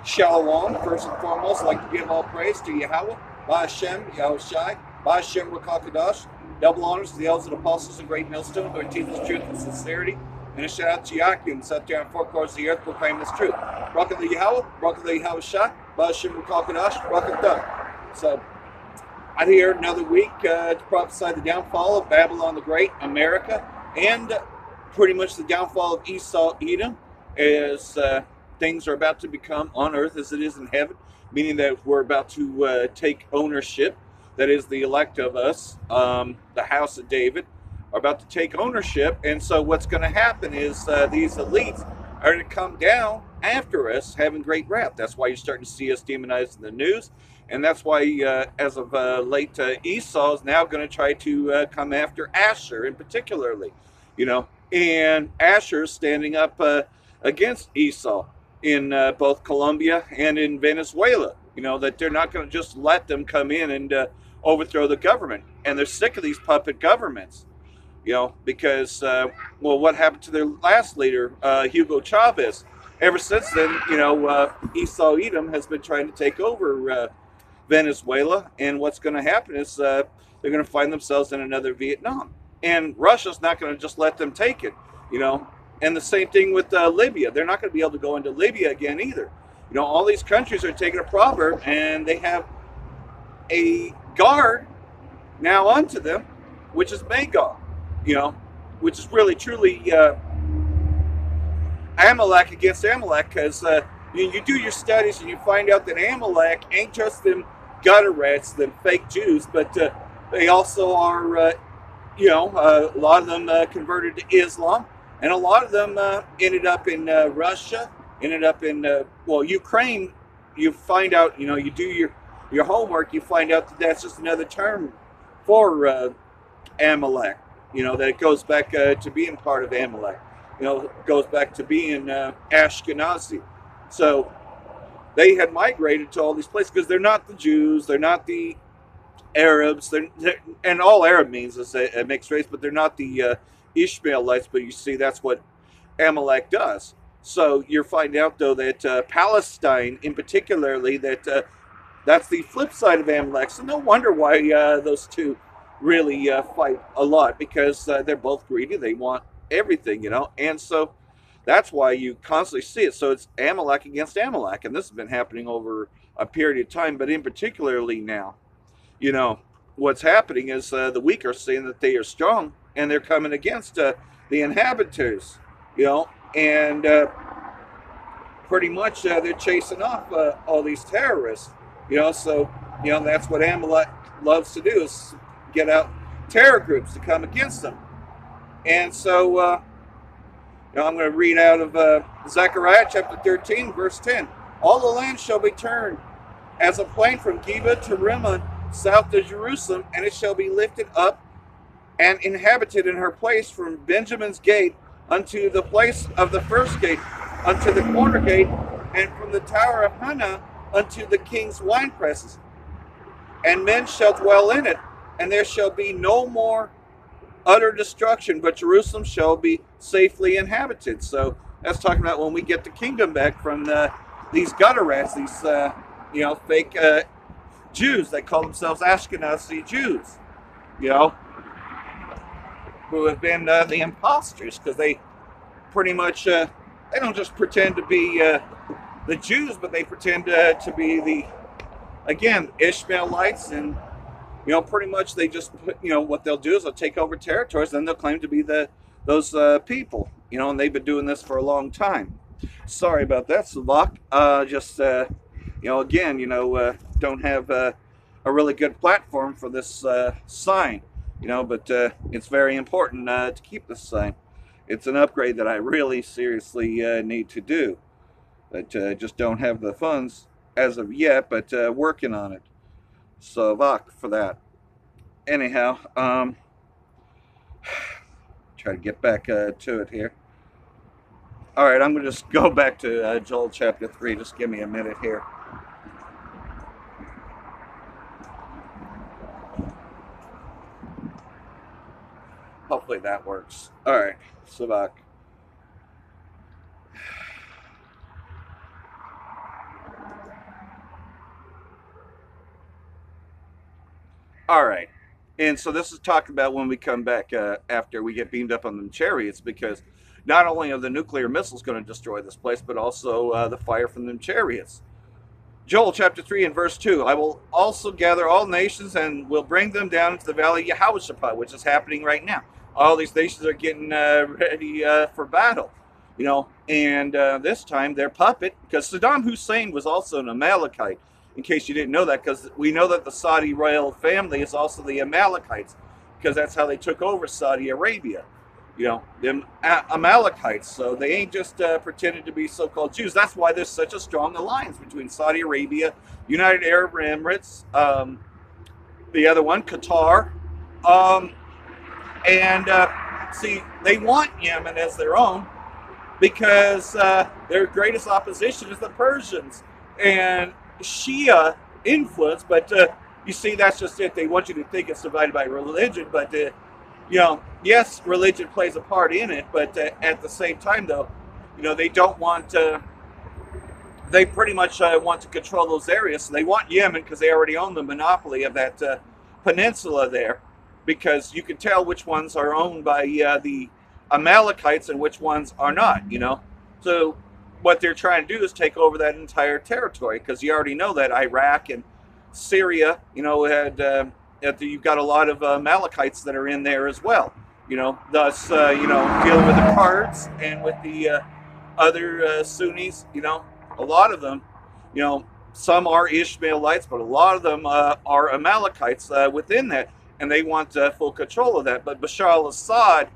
Shalom, first and foremost, I'd like to give all praise to Yahweh, Ba'Hashem, Yahushai, Ba'Hashem Rakakadash. Double honors to the elders and apostles and great millstone who are teaching us truth and sincerity. And a shout out to Yakim, sat there on four corners of the earth proclaiming this truth. Barak the Yahweh, Barak the Yahushai, Ba'Hashem Rakakadash, Barak. So, out here another week to prophesy the downfall of Babylon the Great, America, and pretty much the downfall of Esau, Edom, as things are about to become on earth as it is in heaven, meaning that we're about to take ownership. That is, the elect of us, the house of David, are about to take ownership. And so what's going to happen is these elites are going to come down after us, having great wrath. That's why you're starting to see us demonized in the news. And that's why, as of late, Esau is now going to try to come after Asher, in particularly, and Asher is standing up against Esau in both Colombia and in Venezuela. That they're not going to just let them come in and overthrow the government, and they're sick of these puppet governments. Because what happened to their last leader, Hugo Chavez? Ever since then, Esau Edom has been trying to take over Venezuela, and what's going to happen is they're going to find themselves in another Vietnam, and Russia's not going to just let them take it. And the same thing with Libya. They're not going to be able to go into Libya again either. All these countries are taking a proverb, and they have a guard now unto them, which is Magog, which is really truly Amalek against Amalek, because you do your studies and you find out that Amalek ain't just them gutter rats, them fake Jews, but they also are, a lot of them converted to Islam, and a lot of them ended up in Russia, ended up in, Ukraine. You find out, you do your homework, you find out that that's just another term for Amalek, that it goes back to being part of Amalek. It goes back to being Ashkenazi. So they had migrated to all these places because they're not the Jews, they're not the Arabs, and all Arab means is a mixed race, but they're not the Ishmaelites. But you see, that's what Amalek does. So you're finding out, though, that Palestine, in particularly, that's the flip side of Amalek. So no wonder why those two really fight a lot, because they're both greedy. They want everything, and so that's why you constantly see it. So it's Amalek against Amalek, and this has been happening over a period of time, but in particularly now, what's happening is the weak are saying that they are strong, and they're coming against the inhabitants, and pretty much they're chasing off all these terrorists, so, that's what Amalek loves to do, is get out terror groups to come against them. And so, I'm going to read out of Zechariah chapter 13, verse 10. All the land shall be turned as a plain from Geba to Rimmon, south to Jerusalem, and it shall be lifted up and inhabited in her place from Benjamin's gate unto the place of the first gate, unto the corner gate, and from the tower of Hannah unto the king's wine presses. And men shall dwell in it, and there shall be no more utter destruction, but Jerusalem shall be safely inhabited. So that's talking about when we get the kingdom back from these gutter rats, these fake Jews that call themselves Ashkenazi Jews, who have been the imposters, because they pretty much they don't just pretend to be the Jews, but they pretend to be the, again, Ishmaelites. And pretty much they just put, what they'll do is they'll take over territories, then they'll claim to be those people, and they've been doing this for a long time. Sorry about that, Savak. Just, again, don't have a really good platform for this sign, but it's very important to keep this sign. It's an upgrade that I really seriously need to do, but just don't have the funds as of yet, but working on it. So, Vok for that. Anyhow, try to get back to it here. All right, I'm going to just go back to Joel chapter 3. Just give me a minute here. Hopefully that works. All right, Savak. All right. And so this is talked about when we come back after we get beamed up on the chariots, because not only are the nuclear missiles going to destroy this place, but also the fire from them chariots. Joel chapter 3 and verse 2, I will also gather all nations and will bring them down into the valley of Yehoshaphat, which is happening right now. All these nations are getting ready for battle, you know, and this time their puppet, because Saddam Hussein was also an Amalekite, in case you didn't know that, because we know that the Saudi royal family is also the Amalekites, because that's how they took over Saudi Arabia. You know, them Amalekites. So they ain't just pretending to be so-called Jews. That's why there's such a strong alliance between Saudi Arabia, United Arab Emirates, the other one, Qatar, and see, they want Yemen as their own because their greatest opposition is the Persians and Shia influence. But you see, that's just it. They want you to think it's divided by religion, but you know, yes, religion plays a part in it, but at the same time, though, you know, they don't want they pretty much want to control those areas. So they want Yemen because they already own the monopoly of that peninsula there, because you can tell which ones are owned by the Amalekites and which ones are not, you know. So what they're trying to do is take over that entire territory, because you already know that Iraq and Syria, you know, had you've got a lot of Amalekites that are in there as well, you know, thus, you know, dealing with the Kurds and with the other Sunnis, you know, a lot of them, you know, some are Ishmaelites, but a lot of them are Amalekites within that, and they want full control of that. But Bashar al-Assad,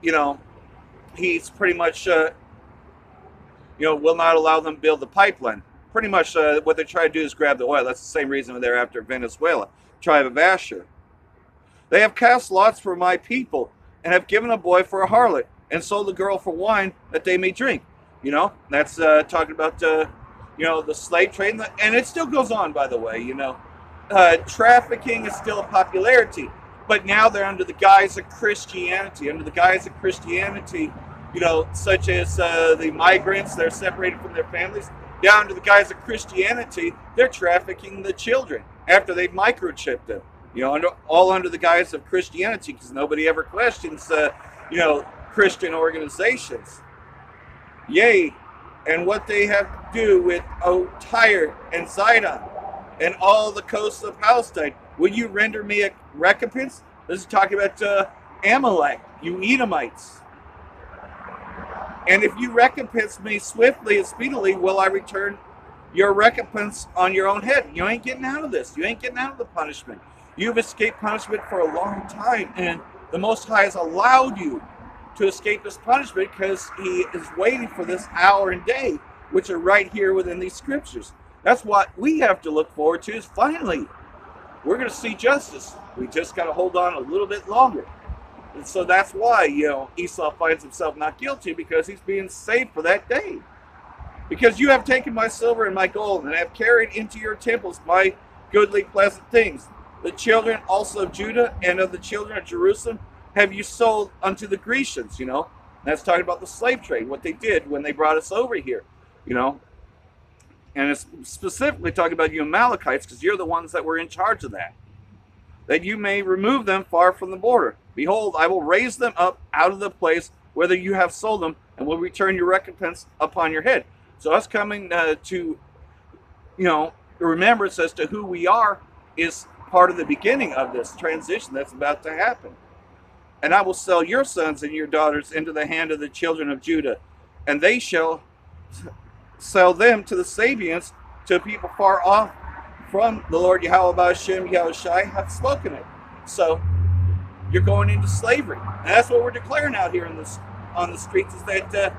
you know, he's pretty much, you know, will not allow them to build the pipeline. Pretty much what they're trying to do is grab the oil. That's the same reason they're after Venezuela. Tribe of Asher. They have cast lots for my people, and have given a boy for a harlot, and sold a girl for wine that they may drink. You know, that's talking about, you know, the slave trade, and it still goes on, by the way, you know. Trafficking is still a popularity, but now they're under the guise of Christianity. Under the guise of Christianity, you know, such as the migrants, they're separated from their families. Now, under the guise of Christianity, they're trafficking the children after they've microchipped them, you know, all under the guise of Christianity, because nobody ever questions, you know, Christian organizations. Yea, and what they have to do with Tyre and Zidon and all the coasts of Palestine, will you render me a recompense? This is talking about Amalek, you Edomites. And if you recompense me swiftly and speedily, will I return your recompense on your own head. You ain't getting out of this. You ain't getting out of the punishment. You've escaped punishment for a long time, and the Most High has allowed you to escape this punishment because He is waiting for this hour and day, which are right here within these scriptures. That's what we have to look forward to, is finally we're going to see justice. We just got to hold on a little bit longer. And so that's why, Esau finds himself not guilty, because he's being saved for that day. Because you have taken my silver and my gold, and have carried into your temples my goodly pleasant things. The children also of Judah and of the children of Jerusalem have you sold unto the Grecians, That's talking about the slave trade, what they did when they brought us over here, And it's specifically talking about you Amalekites, because you're the ones that were in charge of that. That you may remove them far from the border. Behold, I will raise them up out of the place whither you have sold them, and will return your recompense upon your head. So us coming to, remembrance as to who we are is part of the beginning of this transition that's about to happen. And I will sell your sons and your daughters into the hand of the children of Judah, and they shall sell them to the Sabians, to people far off from the Lord Yahweh Hashem Yahushai hath spoken it. So you're going into slavery. And that's what we're declaring out here on the streets, is that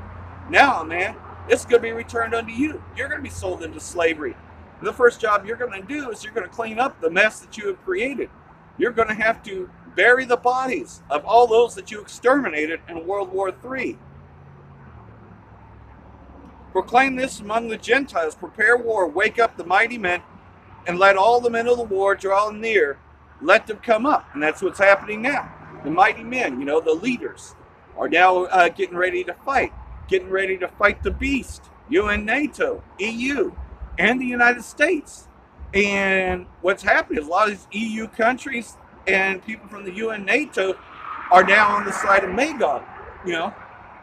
now, man, it's going to be returned unto you. You're going to be sold into slavery. And the first job you're going to do is you're going to clean up the mess that you have created. You're going to have to bury the bodies of all those that you exterminated in World War III. Proclaim this among the Gentiles. Prepare war. Wake up the mighty men, and let all the men of the war draw near. Let them come up. And that's what's happening now. The mighty men, the leaders, are now getting ready to fight. Getting ready to fight the beast. UN, NATO, EU, and the United States. And what's happening is a lot of these EU countries, and people from the UN, NATO are now on the side of Magog, you know,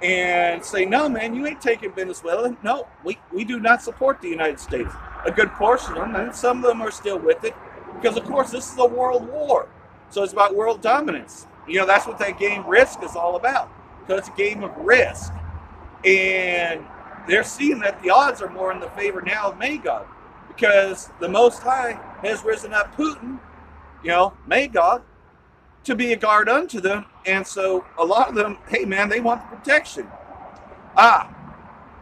and say, no, man, you ain't taking Venezuela. No, we do not support the United States. A good portion of them, and some of them are still with it, because, of course, this is a world war. So it's about world dominance. You know, that's what that game Risk is all about. So it's a game of risk. And they're seeing that the odds are more in the favor now of Magog, because the Most High has risen up Putin, you know, Magog, to be a guard unto them. And so a lot of them, hey man, they want the protection.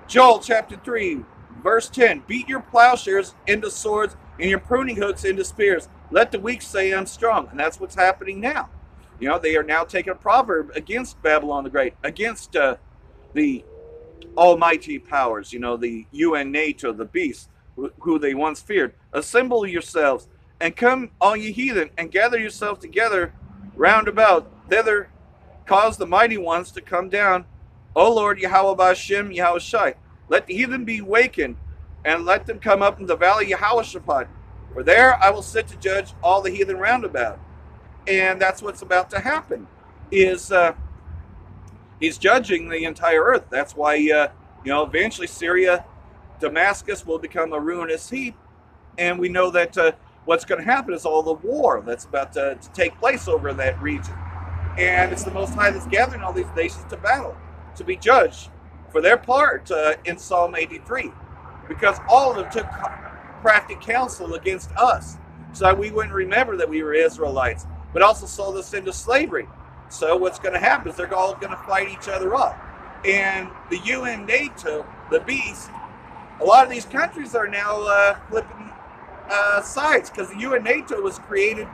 Joel chapter 3, verse 10, beat your plowshares into swords and your pruning hooks into spears. Let the weak say I'm strong. And that's what's happening now. You know, they are now taking a proverb against Babylon the Great, against the almighty powers, you know, the UN, NATO, the beast, who they once feared. Assemble yourselves and come, all ye heathen, and gather yourselves together round about. Thither cause the mighty ones to come down. O Lord, Yahweh Ba'ashem, Yahweh Shai. Let the heathen be wakened, and let them come up in the valley of Yahweh. For there I will sit to judge all the heathen round about. And that's what's about to happen, is he's judging the entire earth. That's why, you know, eventually Syria, Damascus will become a ruinous heap. And we know that what's going to happen is all the war that's about to take place over in that region. And it's the Most High that's gathering all these nations to battle, to be judged for their part in Psalm 83. Because all of them took crafty counsel against us, so that we wouldn't remember that we were Israelites, but also sold us into slavery. So what's going to happen is they're all going to fight each other up. And the UN, NATO, the beast, a lot of these countries are now flipping sides, because the UN, NATO was created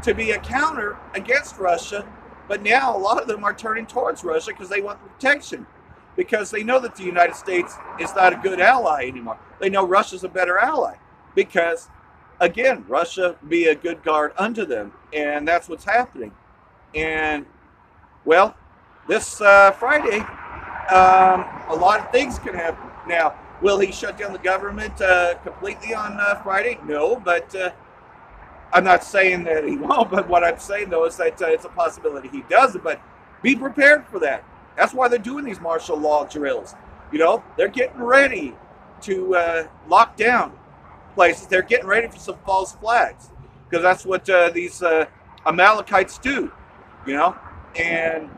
to be a counter against Russia, but now a lot of them are turning towards Russia because they want protection, because they know that the United States is not a good ally anymore. They know Russia's a better ally, because again, Russia be a good guard unto them, and that's what's happening. And well, this Friday, a lot of things can happen. Now, will he shut down the government completely on Friday? No, but I'm not saying that he won't. But what I'm saying, though, is that it's a possibility he does it. But be prepared for that. That's why they're doing these martial law drills. You know, they're getting ready to lock down places. They're getting ready for some false flags, because that's what these Amalekites do, you know, and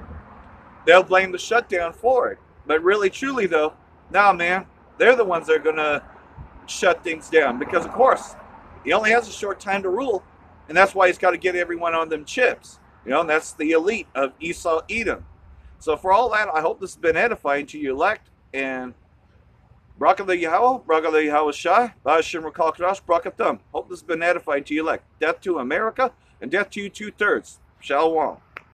they'll blame the shutdown for it. But really, truly, though, nah, man, they're the ones that are going to shut things down, because, of course, he only has a short time to rule, and that's why he's got to get everyone on them chips, you know, and that's the elite of Esau, Edom. So for all that, I hope this has been edifying to you elect, and Brakatha Yahweh, Brakatha Yahweh Shai, Ba'ashem Rakal Kadash, Brakathum. Hope this has been edifying to you elect. Death to America, and death to you 2/3. Shalom.